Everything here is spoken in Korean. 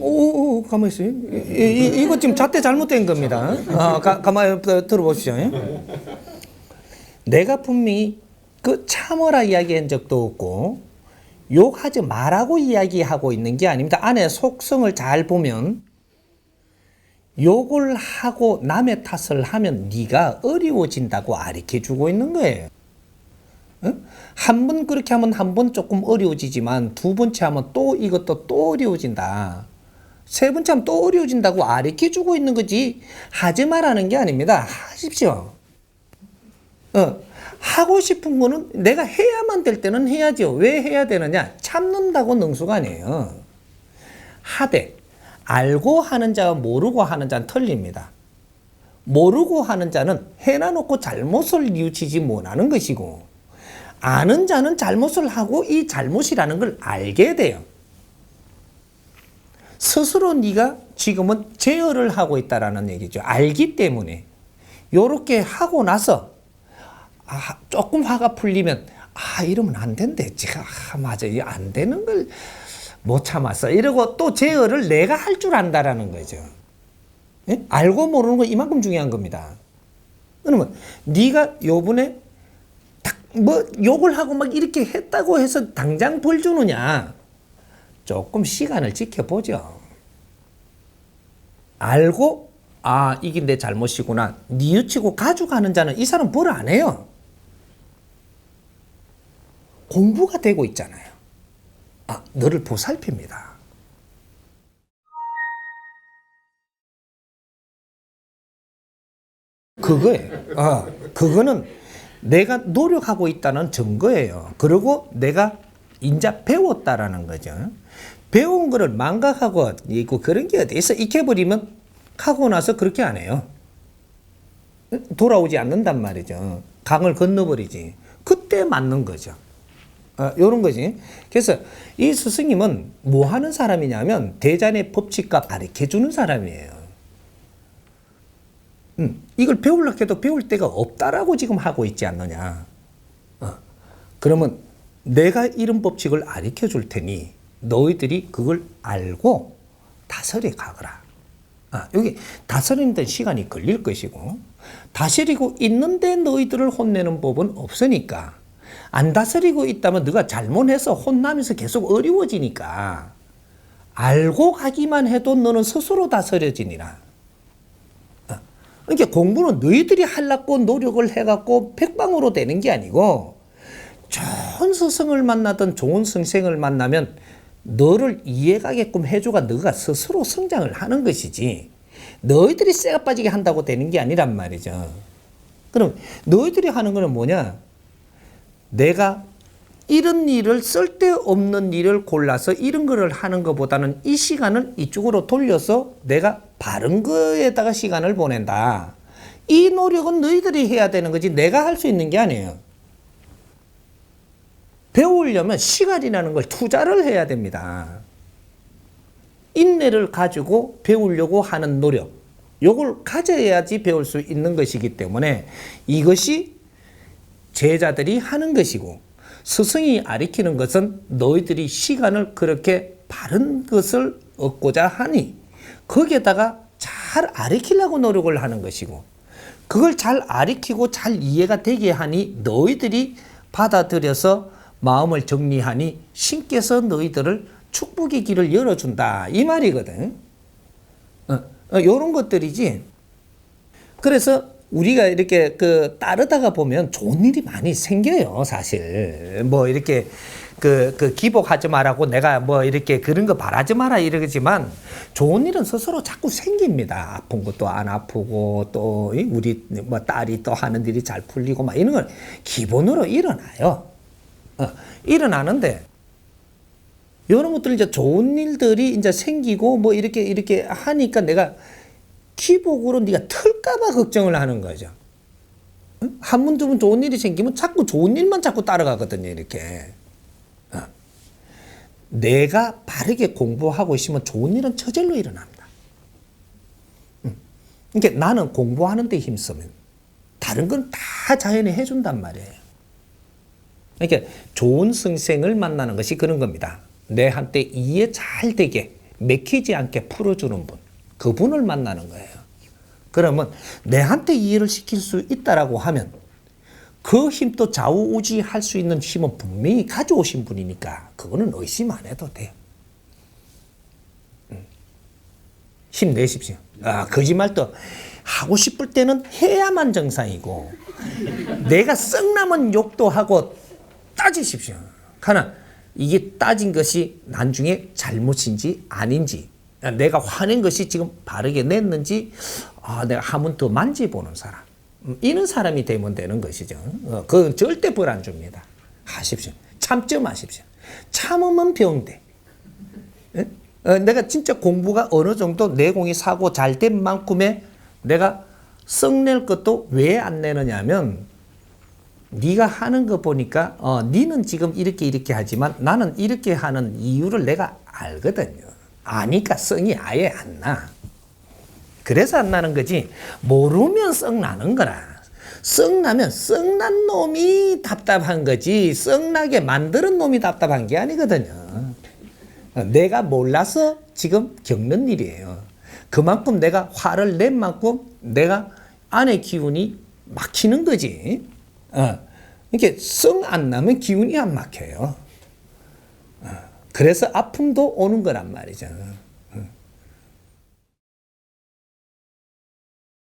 오, 가만히 있어요. 이거 지금 잣대 잘못된 겁니다. 가만히 들어보시죠. 내가 분명히 그 참어라 이야기한 적도 없고 욕하지 말라고 이야기하고 있는 게 아닙니다. 안에 속성을 잘 보면 욕을 하고 남의 탓을 하면 네가 어려워진다고 가르쳐주고 있는 거예요. 한 번 그렇게 하면 한 번 조금 어려워지지만 두 번째 하면 또 이것도 또 어려워진다. 세 번째 하면 또 어려워진다고 가르쳐주고 있는 거지 하지 말라는 게 아닙니다. 하십시오. 하고 싶은 거는 내가 해야만 될 때는 해야죠. 왜 해야 되느냐? 참는다고 능수가 아니에요. 하되 알고 하는 자와 모르고 하는 자는 틀립니다. 모르고 하는 자는 해놔놓고 잘못을 뉘우치지 못하는 것이고 아는 자는 잘못을 하고 이 잘못이라는 걸 알게 돼요. 스스로 네가 지금은 제어를 하고 있다라는 얘기죠. 알기 때문에 요렇게 하고 나서 조금 화가 풀리면 이러면 안 된대. 제가 맞아 안 되는 걸 못 참았어. 이러고 또 제어를 내가 할 줄 안다라는 거죠. 예? 알고 모르는 거 이만큼 중요한 겁니다. 그러면 네가 요번에 뭐 욕을 하고 막 이렇게 했다고 해서 당장 벌 주느냐? 조금 시간을 지켜보죠. 알고 이게 내 잘못이구나 뉘우치고 가져가는 자는 이 사람 벌 안 해요. 공부가 되고 있잖아요. 너를 보살핍니다. 그거예요. 그거는 내가 노력하고 있다는 증거예요. 그리고 내가 인자 배웠다라는 거죠. 배운 거를 망각하고 있고 그런 게 어디 있어? 익혀버리면 하고 나서 그렇게 안 해요. 돌아오지 않는단 말이죠. 강을 건너버리지. 그때 맞는 거죠. 요런 거지. 그래서 이 스승님은 뭐 하는 사람이냐면 대잔의 법칙과 가르쳐주는 사람이에요. 이걸 배우려고 해도 배울 데가 없다라고 지금 하고 있지 않느냐. 그러면 내가 이런 법칙을 가르쳐 줄 테니 너희들이 그걸 알고 다스려 가거라. 여기 다스리는 데 시간이 걸릴 것이고 다스리고 있는데 너희들을 혼내는 법은 없으니까 안 다스리고 있다면 네가 잘못해서 혼나면서 계속 어려워지니까 알고 가기만 해도 너는 스스로 다스려지니라. 그러니까 공부는 너희들이 하려고 노력을 해갖고 백방으로 되는 게 아니고 좋은 스승을 만나든 좋은 선생을 만나면 너를 이해가게끔 해줘가 너가 스스로 성장을 하는 것이지 너희들이 쇠가 빠지게 한다고 되는 게 아니란 말이죠. 그럼 너희들이 하는 거는 뭐냐? 내가 이런 일을 쓸데없는 일을 골라서 이런 거를 하는 것보다는 이 시간을 이쪽으로 돌려서 내가 바른 거에다가 시간을 보낸다. 이 노력은 너희들이 해야 되는 거지 내가 할 수 있는 게 아니에요. 배우려면 시간이라는 걸 투자를 해야 됩니다. 인내를 가지고 배우려고 하는 노력, 요걸 가져야지 배울 수 있는 것이기 때문에 이것이 제자들이 하는 것이고 스승이 가르치는 것은 너희들이 시간을 그렇게 바른 것을 얻고자 하니 거기에다가 잘 가르치려고 노력을 하는 것이고 그걸 잘 가르치고 잘 이해가 되게 하니 너희들이 받아들여서 마음을 정리하니 신께서 너희들을 축복의 길을 열어준다 이 말이거든. 이런 것들이지. 그래서 우리가 이렇게 따르다가 보면 좋은 일이 많이 생겨요, 사실. 뭐 이렇게 기복하지 말라고 내가 뭐 이렇게 그런 거 바라지 마라 이러지만 좋은 일은 스스로 자꾸 생깁니다. 아픈 것도 안 아프고 또 우리 뭐 딸이 또 하는 일이 잘 풀리고 막 이런 건 기본으로 일어나요. 일어나는데 이런 것들 이제 좋은 일들이 이제 생기고 뭐 이렇게 하니까 내가 기복으로 네가 틀까봐 걱정을 하는 거죠. 한 번, 두 번 좋은 일이 생기면 자꾸 좋은 일만 자꾸 따라가거든요, 이렇게. 내가 바르게 공부하고 있으면 좋은 일은 저절로 일어납니다. 그러니까 나는 공부하는 데 힘쓰면 다른 건 다 자연이 해준단 말이에요. 그러니까 좋은 선생을 만나는 것이 그런 겁니다. 내 한테 이해 잘 되게 맥히지 않게 풀어주는 분, 그분을 만나는 거예요. 그러면 내한테 이해를 시킬 수 있다라고 하면 그 힘도 좌우우지할 수 있는 힘은 분명히 가져오신 분이니까 그거는 의심 안 해도 돼요. 힘내십시오. 거짓말도 하고 싶을 때는 해야만 정상이고 내가 썩나면 욕도 하고 따지십시오. 하나 이게 따진 것이 나중에 잘못인지 아닌지, 내가 화낸 것이 지금 바르게 냈는지, 내가 한번 더 만져보는 사람, 이런 사람이 되면 되는 것이죠. 그건 절대 벌 안 줍니다. 하십시오. 참점 하십시오. 참으면 병돼. 내가 진짜 공부가 어느 정도 내공이 사고 잘 된 만큼의 내가 썩낼 것도 왜 안 내느냐 하면 네가 하는 거 보니까 니는 지금 이렇게 하지만 나는 이렇게 하는 이유를 내가 알거든요. 아니까 성이 아예 안 나. 그래서 안 나는 거지 모르면 썩 나는 거라. 썩 나면 썩난 놈이 답답한 거지 썩나게 만드는 놈이 답답한 게 아니거든요. 내가 몰라서 지금 겪는 일이에요. 그만큼 내가 화를 낸 만큼 내가 안의 기운이 막히는 거지. 이렇게 썩 안 나면 기운이 안 막혀요. 그래서 아픔도 오는 거란 말이죠.